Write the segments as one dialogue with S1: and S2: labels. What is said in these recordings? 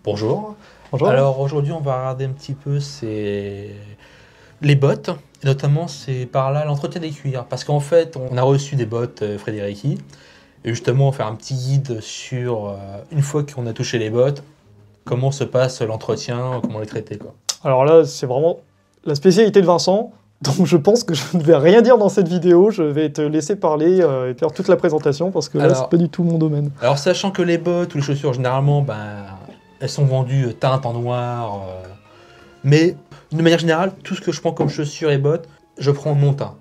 S1: Bonjour.
S2: Bonjour.
S1: Alors aujourd'hui on va regarder un petit peu les bottes, et notamment c'est par là l'entretien des cuirs. Parce qu'en fait on a reçu des bottes Frédérici, et justement on va faire un petit guide sur, une fois qu'on a touché les bottes, comment se passe l'entretien, comment les traiter quoi.
S2: Alors là, c'est vraiment la spécialité de Vincent, donc je pense que je ne vais rien dire dans cette vidéo, je vais te laisser parler et faire toute la présentation, parce que là, c'est pas du tout mon domaine.
S1: Alors sachant que les bottes ou les chaussures généralement, elles sont vendues teintes en noir, mais de manière générale, tout ce que je prends comme chaussures et bottes, je prends non teint.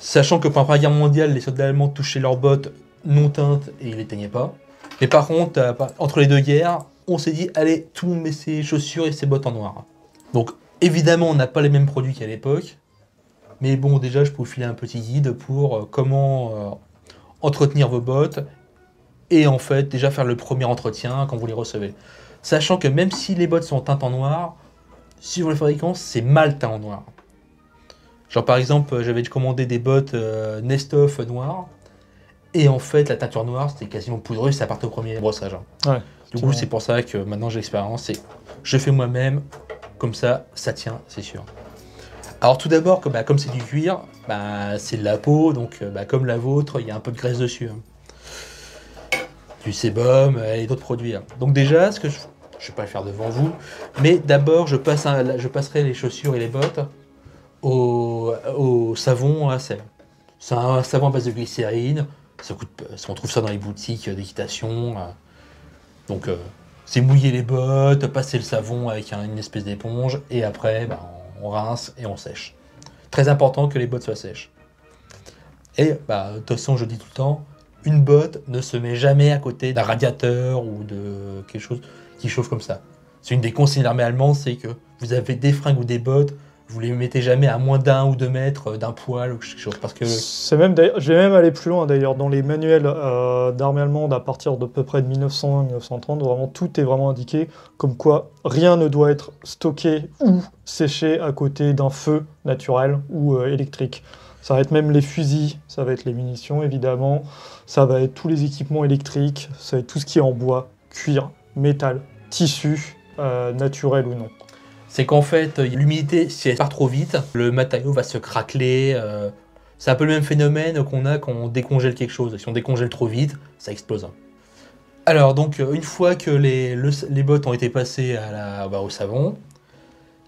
S1: Sachant que pendant la Première Guerre mondiale, les soldats allemands touchaient leurs bottes non teintes et ils les teignaient pas. Mais par contre, entre les deux guerres, on s'est dit, allez, tout le monde met ses chaussures et ses bottes en noir. Donc évidemment, on n'a pas les mêmes produits qu'à l'époque. Mais bon, déjà, je peux vous filer un petit guide pour comment entretenir vos bottes et en fait, déjà faire le premier entretien quand vous les recevez. Sachant que même si les bottes sont teintes en noir, suivant les fabricants, c'est mal teint en noir. Genre par exemple, j'avais commandé des bottes Nestoff noires, et en fait, la teinture noire, c'était quasiment poudreux, ça partait au premier brossage.
S2: Ouais,
S1: du coup, c'est pour ça que maintenant j'ai l'expérience, c'est je fais moi-même, comme ça tient, c'est sûr. Alors tout d'abord, comme c'est du cuir, c'est de la peau, donc comme la vôtre, il y a un peu de graisse dessus. Du sébum et d'autres produits. Donc déjà, ce que je ne vais pas le faire devant vous, mais d'abord je passerai les chaussures et les bottes au savon à sel. C'est un savon à base de glycérine, on trouve ça dans les boutiques d'équitation. Donc c'est mouiller les bottes, passer le savon avec une espèce d'éponge, et après on rince et on sèche. Très important que les bottes soient sèches. Et de toute façon, je dis tout le temps, une botte ne se met jamais à côté d'un radiateur ou de quelque chose qui chauffe comme ça. C'est une des consignes de l'armée allemande, c'est que vous avez des fringues ou des bottes, vous les mettez jamais à moins d'1 ou 2 mètres d'un poêle ou quelque chose. Parce que
S2: je vais même aller plus loin d'ailleurs, dans les manuels d'armée allemande à partir de peu près de 1920-1930, vraiment tout est vraiment indiqué, comme quoi rien ne doit être stocké ou séché à côté d'un feu naturel ou électrique. Ça va être même les fusils, ça va être les munitions évidemment, ça va être tous les équipements électriques, ça va être tout ce qui est en bois, cuir, métal, tissu, naturel ou non.
S1: C'est qu'en fait, l'humidité, si elle part trop vite, le matériau va se craqueler. C'est un peu le même phénomène qu'on a quand on décongèle quelque chose. Si on décongèle trop vite, ça explose. Alors donc, une fois que les bottes ont été passées au savon,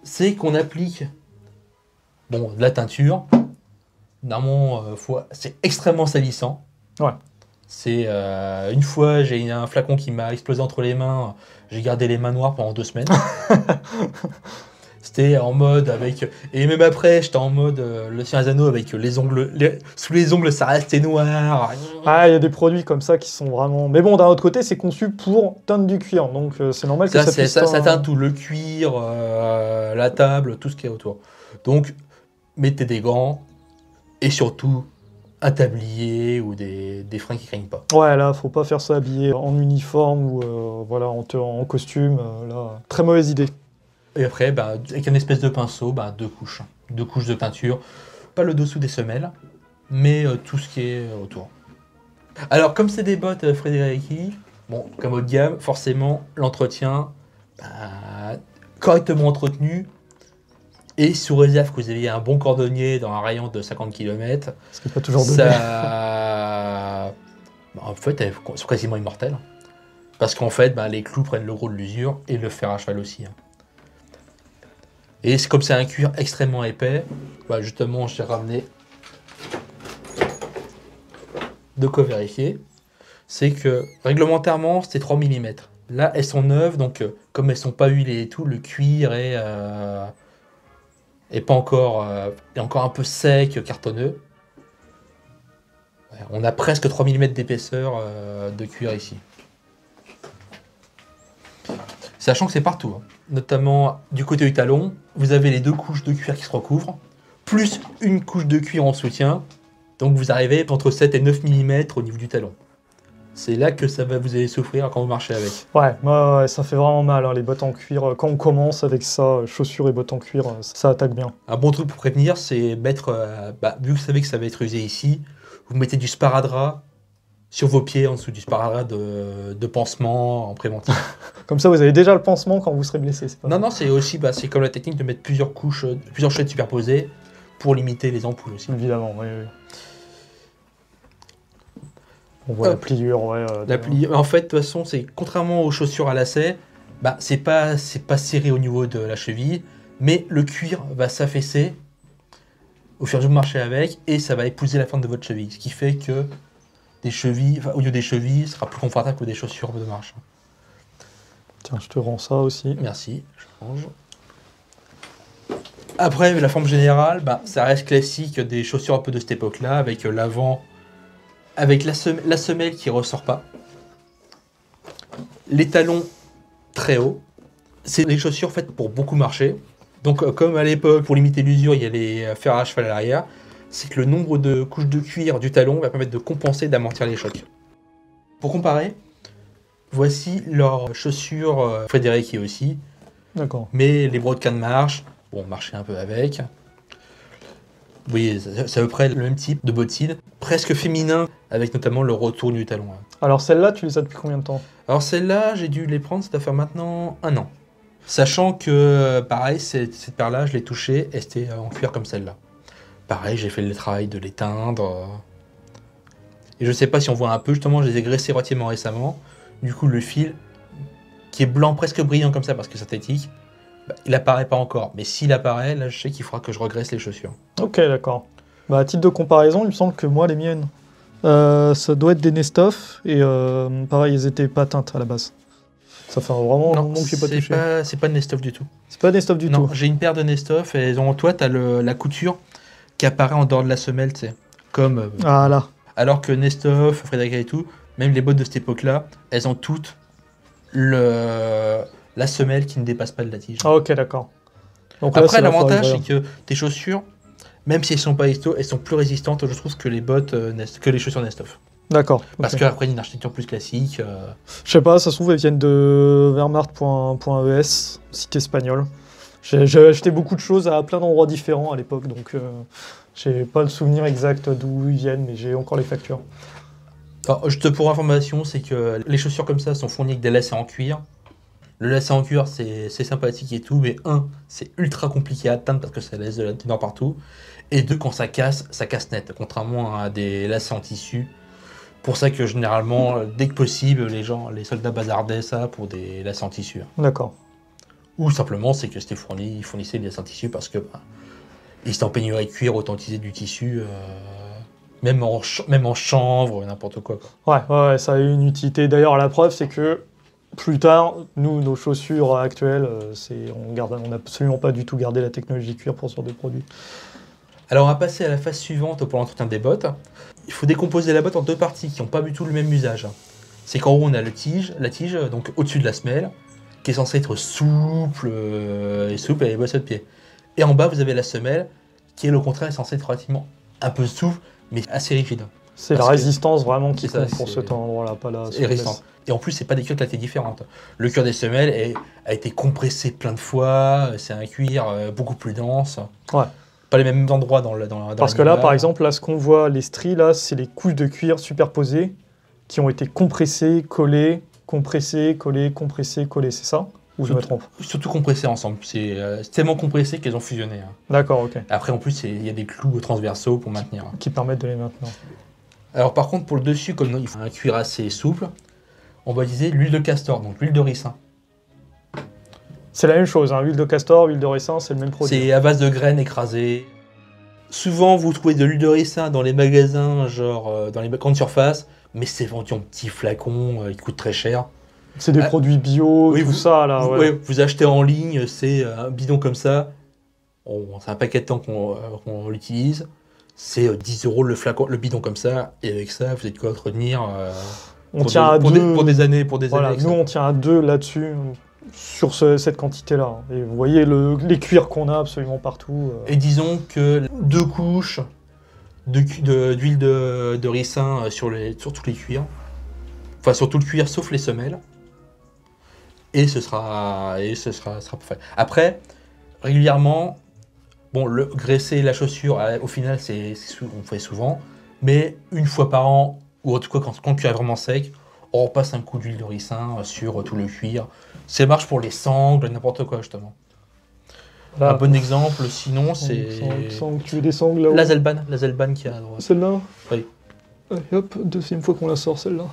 S1: c'est qu'on applique de la teinture. Normalement, c'est extrêmement salissant.
S2: Ouais.
S1: C'est une fois, j'ai un flacon qui m'a explosé entre les mains. J'ai gardé les mains noires pendant 2 semaines. C'était en mode avec... Et même après, j'étais en mode le Seigneur des Anneaux avec les ongles... Sous les ongles, ça restait noir.
S2: Ah, il y a des produits comme ça qui sont vraiment... Mais bon, d'un autre côté, c'est conçu pour teindre du cuir. Donc c'est normal que ça puisse...
S1: Ça teint tout, le cuir, la table, tout ce qui est autour. Donc, mettez des gants et surtout... un tablier ou des fringues qui craignent pas.
S2: Ouais, là, faut pas faire ça habillé en uniforme ou voilà, en costume. Là, très mauvaise idée.
S1: Et après, avec une espèce de pinceau, 2 couches. 2 couches de peinture. Pas le dessous des semelles, mais tout ce qui est autour. Alors, comme c'est des bottes Frédérici, comme haut de gamme, forcément, l'entretien, correctement entretenu, et sous réserve que vous ayez un bon cordonnier dans un rayon de 50 km,
S2: ce qui n'est pas toujours donné.
S1: En fait, elles sont quasiment immortelles. Parce qu'en fait, les clous prennent le gros de l'usure et le fer à cheval aussi. Et comme c'est un cuir extrêmement épais, justement, j'ai ramené de quoi vérifier. C'est que réglementairement, c'était 3 mm. Là, elles sont neuves, donc comme elles ne sont pas huilées et tout, le cuir est... et pas encore, est encore un peu sec, cartonneux. On a presque 3 mm d'épaisseur de cuir ici. Sachant que c'est partout, notamment du côté du talon, vous avez les 2 couches de cuir qui se recouvrent, plus une couche de cuir en soutien, donc vous arrivez entre 7 et 9 mm au niveau du talon. C'est là que vous allez souffrir quand vous marchez avec.
S2: Ouais, ça fait vraiment mal, les bottes en cuir. Quand on commence avec ça, chaussures et bottes en cuir, ça attaque bien.
S1: Un bon truc pour prévenir, c'est mettre, vu que vous savez que ça va être usé ici, vous mettez du sparadrap sur vos pieds en dessous du sparadrap de pansement en préventif.
S2: Comme ça, vous avez déjà le pansement quand vous serez blessé. C'est pas
S1: Non,
S2: mal.
S1: non, c'est aussi c'est comme la technique de mettre plusieurs couches, plusieurs chaînes superposées pour limiter les ampoules aussi.
S2: Évidemment, oui, oui. On voit la pliure, ouais.
S1: En fait, de toute façon, c'est contrairement aux chaussures à lacets, bah, c'est pas serré au niveau de la cheville, mais le cuir va s'affaisser au fur et à mesure que vous marchez avec, et ça va épouser la forme de votre cheville. Ce qui fait que des chevilles, au lieu des chevilles, ce sera plus confortable que des chaussures de marche.
S2: Tiens, je te rends ça aussi.
S1: Merci, je range. Après, la forme générale, bah, ça reste classique des chaussures un peu de cette époque-là, avec l'avant, avec la semelle qui ressort pas, les talons très hauts. C'est des chaussures faites pour beaucoup marcher. Donc, comme à l'époque, pour limiter l'usure, il y a les fers à cheval à l'arrière, c'est que le nombre de couches de cuir du talon va permettre de compenser, d'amortir les chocs. Pour comparer, voici leurs chaussures Frédéric aussi,
S2: D'accord.
S1: mais les brodequins de marche, bon, marcher un peu avec. Oui, c'est à peu près le même type de bottines, presque féminin, avec notamment le retour du talon.
S2: Alors celles-là, tu les as depuis combien de temps?
S1: Alors celles-là, j'ai dû les prendre, ça doit faire maintenant 1 an. Sachant que, pareil, cette paire-là, je l'ai touchée, et c'était en cuir comme celle-là. Pareil, j'ai fait le travail de les teindre. Et je sais pas si on voit un peu, justement, je les ai graissés relativement récemment. Du coup, le fil, qui est blanc, presque brillant comme ça, parce que c'est synthétique, bah, il apparaît pas encore. Mais s'il apparaît, là, je sais qu'il faudra que je regraisse les chaussures.
S2: Ok, d'accord. Bah, à titre de comparaison, il me semble que moi, les miennes, ça doit être des Nestoff, et pareil, ils étaient pas teintes à la base. Ça fait vraiment un moment que j'ai pas touché.
S1: C'est pas de Nestoff du tout.
S2: C'est pas Nestoff du
S1: Non,
S2: tout.
S1: j'ai une paire de Nestoff, et en toi, t'as la couture qui apparaît en dehors de la semelle, tu sais. Comme...
S2: Ah là.
S1: Alors que Nestoff, Frédéric et tout, même les bottes de cette époque-là, elles ont toutes la semelle qui ne dépasse pas de la tige.
S2: Ah ok, d'accord. Donc là,
S1: Après,
S2: c'est la
S1: l'avantage,
S2: forme,
S1: c'est que tes chaussures, même si elles sont pas histo, elles sont plus résistantes, je trouve, que les bottes, que les chaussures Nestoff.
S2: D'accord.
S1: Parce
S2: ok.
S1: qu'après, une architecture plus classique.
S2: Je sais pas, ça se trouve, elles viennent de Wehrmacht.es, site espagnol. J'ai acheté beaucoup de choses à plein d'endroits différents à l'époque, donc j'ai pas le souvenir exact d'où ils viennent, mais j'ai encore les factures.
S1: Alors, pour information, c'est que les chaussures comme ça sont fournies avec des lacets en cuir. Le lacet en cuir, c'est sympathique et tout, mais c'est ultra compliqué à atteindre parce que ça laisse de la teneur partout. Et deux, quand ça casse net, contrairement à des lacets en tissu. Pour ça que généralement, dès que possible, les soldats bazardaient ça pour des lacets en tissu.
S2: D'accord.
S1: Ou simplement, c'est que c'était fourni, ils fournissaient des lacets en tissu parce que ils étaient en pénurie de cuir, autant utiliser du tissu, même en chanvre, n'importe quoi.
S2: Ouais, ça a eu une utilité. D'ailleurs, la preuve, c'est que plus tard, nous, nos chaussures actuelles, on n'a absolument pas du tout gardé la technologie cuir pour ce genre de produits.
S1: Alors on va passer à la phase suivante pour l'entretien des bottes. Il faut décomposer la botte en deux parties qui n'ont pas du tout le même usage. C'est qu'en haut on a la tige, donc au-dessus de la semelle, qui est censée être souple et les bosses de pied. Et en bas vous avez la semelle, qui est au contraire censée être relativement un peu souple, mais assez rigide.
S2: C'est la
S1: Parce que-
S2: résistance vraiment qui
S1: c'est ça,
S2: compte pour
S1: c'est-
S2: cet endroit-là, pas la
S1: Et résistant. Et en plus, c'est pas des cuirs qui étaient différentes. Le cuir des semelles a été compressé plein de fois. C'est un cuir beaucoup plus dense.
S2: Ouais.
S1: Pas les mêmes endroits dans
S2: Parce que là,
S1: l'animal.
S2: par exemple, là, ce qu'on voit, les stries, là, c'est les couches de cuir superposées qui ont été compressées, collées, compressées, collées, compressées, collées, c'est ça? Ou je me trompe?
S1: Surtout compressé ensemble. C'est tellement compressé qu'elles ont fusionné.
S2: D'accord, ok.
S1: Après, en plus, il y a des clous transversaux pour maintenir.
S2: Qui permettent de les maintenir.
S1: Alors, par contre, pour le dessus, comme il faut un cuir assez souple, on va utiliser l'huile de castor, donc l'huile de ricin.
S2: C'est la même chose, hein. Huile de castor, huile de ricin, c'est le même produit.
S1: C'est à base de graines écrasées. Souvent, vous trouvez de l'huile de ricin dans les magasins, genre dans les grandes surfaces, mais c'est vendu en petits flacons, ils coûtent très cher.
S2: C'est des
S1: Ah,
S2: produits bio,
S1: oui,
S2: tout ça, là. Ouais.
S1: Vous achetez en ligne, c'est un bidon comme ça. C'est un paquet de temps qu'on l'utilise. C'est 10 € le flacon, le bidon comme ça. Et avec ça, vous êtes quoi entretenir
S2: On tient à deux.
S1: pour des années.
S2: Voilà,
S1: avec
S2: nous,
S1: ça.
S2: on tient à deux là-dessus, sur cette quantité-là. Et vous voyez les cuirs qu'on a absolument partout.
S1: Et disons que 2 couches d'huile de ricin sur tous les cuirs. Enfin, sur tout le cuir, sauf les semelles. Et ce sera parfait. Après, régulièrement, bon, graisser la chaussure, au final, on fait souvent. Mais une fois par an, ou en tout cas quand le cuir est vraiment sec, on repasse un coup d'huile de ricin sur tout le cuir. Ça marche pour les sangles, n'importe quoi justement.
S2: Là,
S1: Un bon exemple, sinon, c'est
S2: tu veux des sangles là-haut?
S1: la Zelban qui est à droite.
S2: Celle-là?
S1: Oui.
S2: Allez, hop, deuxième fois qu'on la sort, celle-là.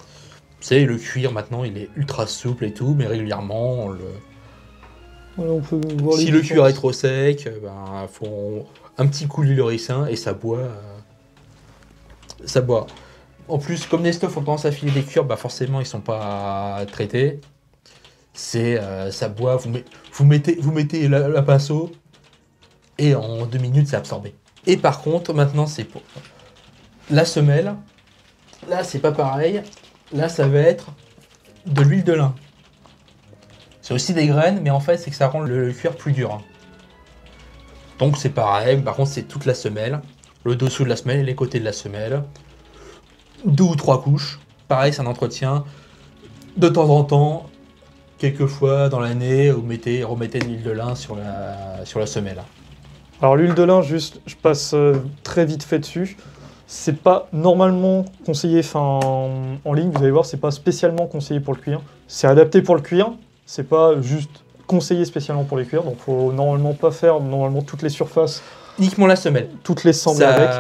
S1: C'est le cuir maintenant, il est ultra souple et tout, mais régulièrement,
S2: Voilà, on peut voir
S1: si
S2: les
S1: le cuir est
S2: différences.
S1: trop sec, ben, faut un petit coup d'huile de ricin et ça boit. Ça boit. En plus, comme les stuffs ont tendance à filer des cuirs, bah forcément ils sont pas traités. Ça boit, vous mettez la pinceau et en 2 minutes c'est absorbé. Et par contre, maintenant c'est pour la semelle. Là c'est pas pareil. Là ça va être de l'huile de lin. C'est aussi des graines, mais en fait c'est que ça rend le cuir plus dur. Donc c'est pareil, par contre c'est toute la semelle, le dessous de la semelle et les côtés de la semelle. 2 ou 3 couches. Pareil, c'est un entretien. De temps en temps, quelques fois dans l'année, remettez de l'huile de lin sur la semelle.
S2: Alors l'huile de lin, juste, je passe très vite fait dessus. C'est pas normalement conseillé, en ligne, vous allez voir, c'est pas spécialement conseillé pour le cuir. C'est adapté pour le cuir, c'est pas juste conseillé spécialement pour les cuirs, donc faut normalement pas faire toutes les surfaces,
S1: Uniquement la semelle.
S2: toutes les sangles avec.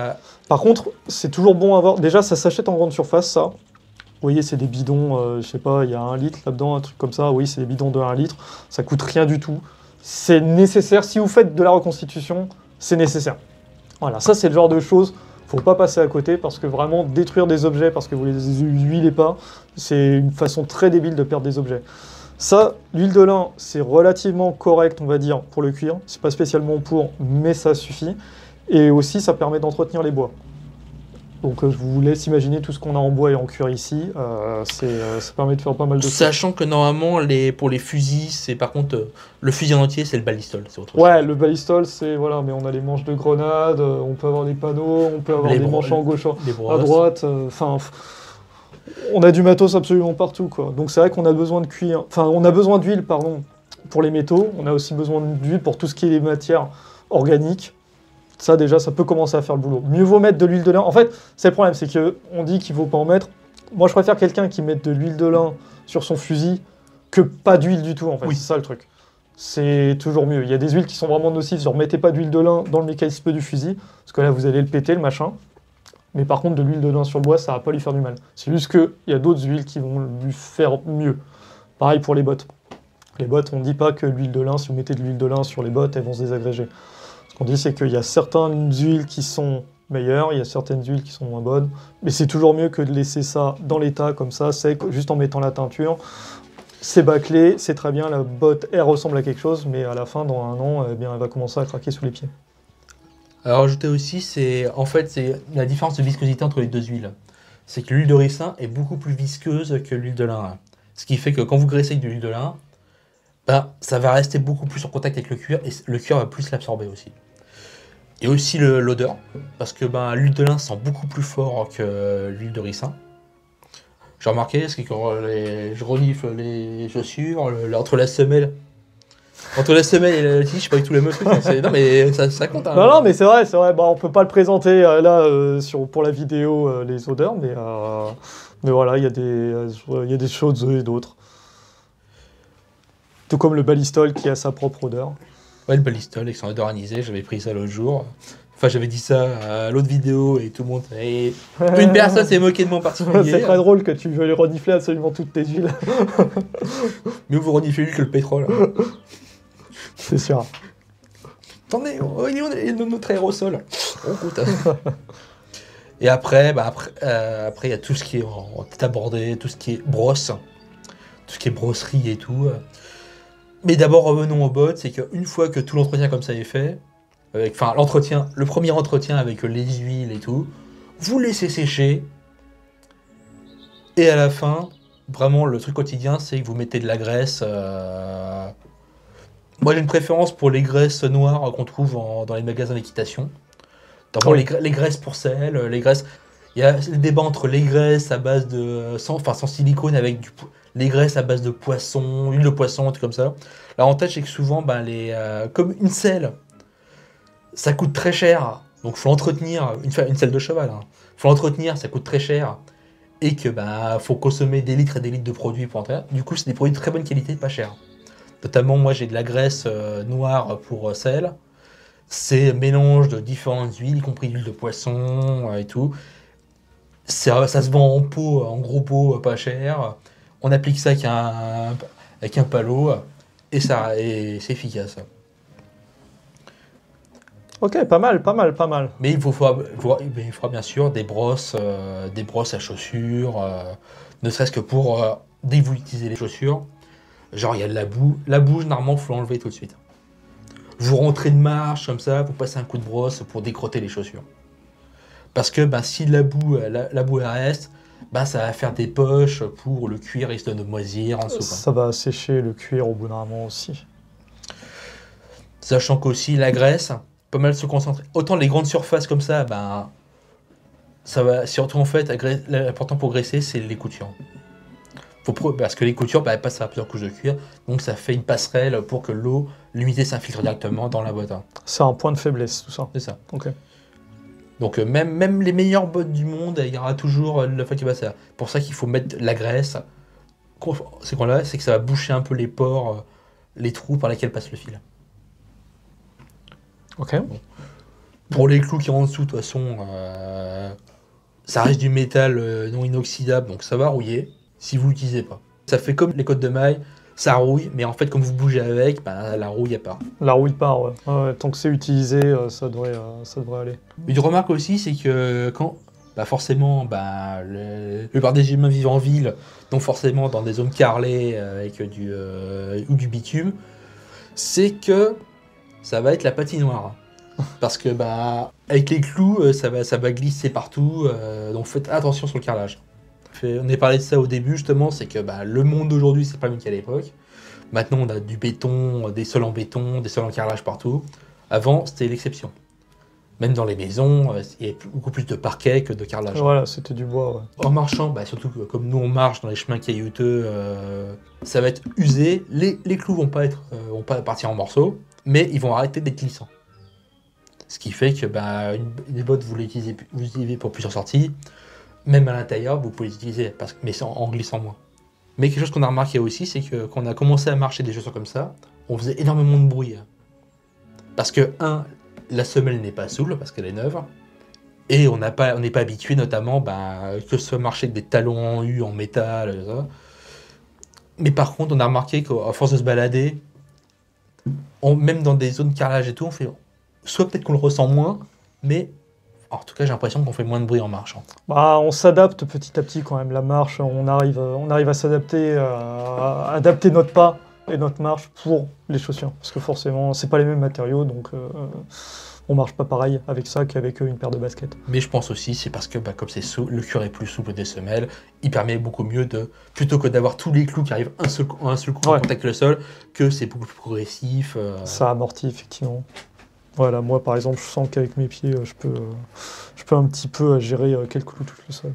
S2: Par contre, c'est toujours bon à avoir. Déjà, ça s'achète en grande surface, ça. Vous voyez, c'est des bidons, je sais pas, il y a 1 litre là-dedans, un truc comme ça. Oui, c'est des bidons de 1 litre. Ça coûte rien du tout. C'est nécessaire. Si vous faites de la reconstitution, c'est nécessaire. Voilà, ça, c'est le genre de choses. Faut pas passer à côté parce que vraiment détruire des objets parce que vous les huilez pas, c'est une façon très débile de perdre des objets. Ça, l'huile de lin, c'est relativement correct, on va dire, pour le cuir. C'est pas spécialement pour, mais ça suffit. Et aussi, ça permet d'entretenir les bois. Donc, je vous laisse imaginer tout ce qu'on a en bois et en cuir ici. Ça permet de faire pas mal de choses.
S1: Sachant que normalement, pour les fusils, c'est par contre le fusil en entier, c'est le balistol. C'est autre chose.
S2: Ouais, le balistol, c'est voilà, mais on a les manches de grenade, on peut avoir des panneaux, on peut avoir des manches en gauche,
S1: les
S2: à
S1: brosses.
S2: droite. On a du matos absolument partout, quoi. Donc c'est vrai qu'on a besoin de cuir, on a besoin d'huile, pardon, pour les métaux. On a aussi besoin d'huile pour tout ce qui est les matières organiques. Ça déjà, ça peut commencer à faire le boulot. Mieux vaut mettre de l'huile de lin. En fait, c'est le problème, c'est que on dit qu'il faut pas en mettre. Moi, je préfère quelqu'un qui mette de l'huile de lin sur son fusil que pas d'huile du tout. En fait,
S1: Oui.
S2: c'est ça le truc. C'est toujours mieux. Il y a des huiles qui sont vraiment nocives. Genre, mettez pas d'huile de lin dans le mécanisme du fusil, parce que là, vous allez le péter, le machin. Mais par contre, de l'huile de lin sur le bois, ça va pas lui faire du mal. C'est juste qu'il y a d'autres huiles qui vont lui faire mieux. Pareil pour les bottes. Les bottes, on dit pas que l'huile de lin, si vous mettez de l'huile de lin sur les bottes, elles vont se désagréger. Ce qu'on dit, c'est qu'il y a certaines huiles qui sont meilleures, il y a certaines huiles qui sont moins bonnes, mais c'est toujours mieux que de laisser ça dans l'état, comme ça, sec, juste en mettant la teinture. C'est bâclé, c'est très bien, la botte, elle ressemble à quelque chose, mais à la fin, dans 1 an, eh bien, elle va commencer à craquer sous les pieds.
S1: Alors, ajouter aussi, c'est la différence de viscosité entre les deux huiles. C'est que l'huile de ricin est beaucoup plus visqueuse que l'huile de lin. Ce qui fait que quand vous graissez avec de l'huile de lin, ça va rester beaucoup plus en contact avec le cuir et le cuir va plus l'absorber aussi. Et aussi l'odeur, parce que l'huile de lin sent beaucoup plus fort que l'huile de ricin. J'ai remarqué, parce que quand je renifle les chaussures, entre la semelle et la tige, je sais pas du tout les mêmes trucs. Non mais ça compte. Hein.
S2: Non, mais c'est vrai. On peut pas le présenter pour la vidéo, les odeurs, mais voilà, il y a des choses et d'autres. Tout comme le balistol qui a sa propre odeur.
S1: Ouais, le balistol avec son odeur anisée, j'avais pris ça l'autre jour. Enfin, j'avais dit ça à l'autre vidéo et tout le monde. Et une personne s'est moquée de moi en particulier.
S2: C'est très drôle que tu veuilles renifler absolument toutes tes huiles.
S1: Mieux vous reniflez l'huile que le pétrole.
S2: C'est sûr.
S1: Attendez, il est notre aérosol. Oh, putain. Et après, il y a tout ce qui est abordé, tout ce qui est brosse, tout ce qui est brosserie et tout. Mais d'abord, revenons aux bottes, c'est qu'une fois que tout l'entretien comme ça est fait, le premier entretien avec les huiles et tout, vous laissez sécher. Et à la fin, vraiment, le truc quotidien, c'est que vous mettez de la graisse. Moi, j'ai une préférence pour les graisses noires qu'on trouve dans les magasins d'équitation. D'abord, les graisses pour sel, les graisses... Il y a le débat entre les graisses à base de... sans silicone avec les graisses à base de poisson, huile de poisson, un truc comme ça. L'avantage, c'est que souvent, comme une selle, ça coûte très cher. Donc, il faut l'entretenir. Une selle de cheval. Faut l'entretenir, ça coûte très cher. et que faut consommer des litres et des litres de produits pour en faire. Du coup, c'est des produits de très bonne qualité, pas chers. Notamment, moi, j'ai de la graisse noire pour sel. C'est un mélange de différentes huiles, y compris l'huile de poisson et tout. Ça se vend en pot, en gros pot, pas cher. On applique ça avec un palo et c'est efficace.
S2: Ok, pas mal, pas mal, pas mal.
S1: Mais il faudra bien sûr des brosses à chaussures, ne serait-ce que pour dès que vous utilisez les chaussures. Genre il y a de la boue. La boue, généralement, il faut l'enlever tout de suite. Vous rentrez de marche comme ça, vous passez un coup de brosse pour décrotter les chaussures. Parce que si la boue elle reste, ça va faire des poches pour le cuir risque de moisir en dessous.
S2: Ça va sécher le cuir au bout d'un moment aussi.
S1: Sachant qu'aussi la graisse, pas mal se concentrer. Autant les grandes surfaces comme ça, ça va surtout en fait, l'important pour graisser, c'est les coutures. Parce que les coutures passent à plusieurs couches de cuir, donc ça fait une passerelle pour que l'humidité s'infiltre directement dans la botte.
S2: C'est un point de faiblesse, tout ça.
S1: C'est ça.
S2: Ok.
S1: Donc même les meilleures bottes du monde, il y aura toujours le fait qu'il va ça. Pour ça qu'il faut mettre la graisse. C'est que ça va boucher un peu les pores, les trous par lesquels passe le fil.
S2: Ok.
S1: Bon. Pour les clous qui sont en dessous, de toute façon, ça reste du métal non inoxydable, donc ça va rouiller si vous l'utilisez pas. Ça fait comme les côtes de maille, ça rouille, mais en fait, comme vous bougez avec, la rouille part.
S2: La rouille part, ouais. Ouais, tant que c'est utilisé, ça devrait aller.
S1: Une remarque aussi, c'est que quand, forcément, la plupart des humains vivent en ville, donc forcément dans des zones carrelées avec ou du bitume, c'est que ça va être la patinoire. Parce que avec les clous, ça va glisser partout, donc faites attention sur le carrelage. On a parlé de ça au début justement, c'est que le monde d'aujourd'hui c'est pas le même qu'à l'époque. Maintenant on a du béton, des sols en béton, des sols en carrelage partout. Avant c'était l'exception. Même dans les maisons, il y avait beaucoup plus de parquet que de carrelage.
S2: Voilà, c'était du bois, ouais.
S1: En marchant, surtout que, comme nous on marche dans les chemins caillouteux, ça va être usé. Les clous vont pas partir en morceaux, mais ils vont arrêter d'être glissants. Ce qui fait que les bottes, vous les utilisez pour plusieurs sorties. Même à l'intérieur, vous pouvez les utiliser, mais en glissant moins. Mais quelque chose qu'on a remarqué aussi, c'est que quand on a commencé à marcher des chaussures comme ça, on faisait énormément de bruit. Parce que, la semelle n'est pas souple, parce qu'elle est neuve, et on n'est pas habitué notamment que ce soit marcher avec des talons en U, en métal, ça. Mais par contre, on a remarqué qu'à force de se balader, même dans des zones carrelage et tout, on fait... Soit peut-être qu'on le ressent moins, mais en tout cas j'ai l'impression qu'on fait moins de bruit en marchant.
S2: On s'adapte petit à petit quand même. La marche, on arrive à s'adapter, à adapter notre pas et notre marche pour les chaussures. Parce que forcément, c'est pas les mêmes matériaux, donc on marche pas pareil avec ça qu'avec une paire de baskets.
S1: Mais je pense aussi, c'est parce que comme le cuir est plus souple des semelles, il permet beaucoup mieux plutôt que d'avoir tous les clous qui arrivent un seul coup en contact avec le sol, que c'est beaucoup plus progressif.
S2: Ça amortit effectivement. Voilà, moi par exemple, je sens qu'avec mes pieds, je peux un petit peu gérer quelques clous tout le sol.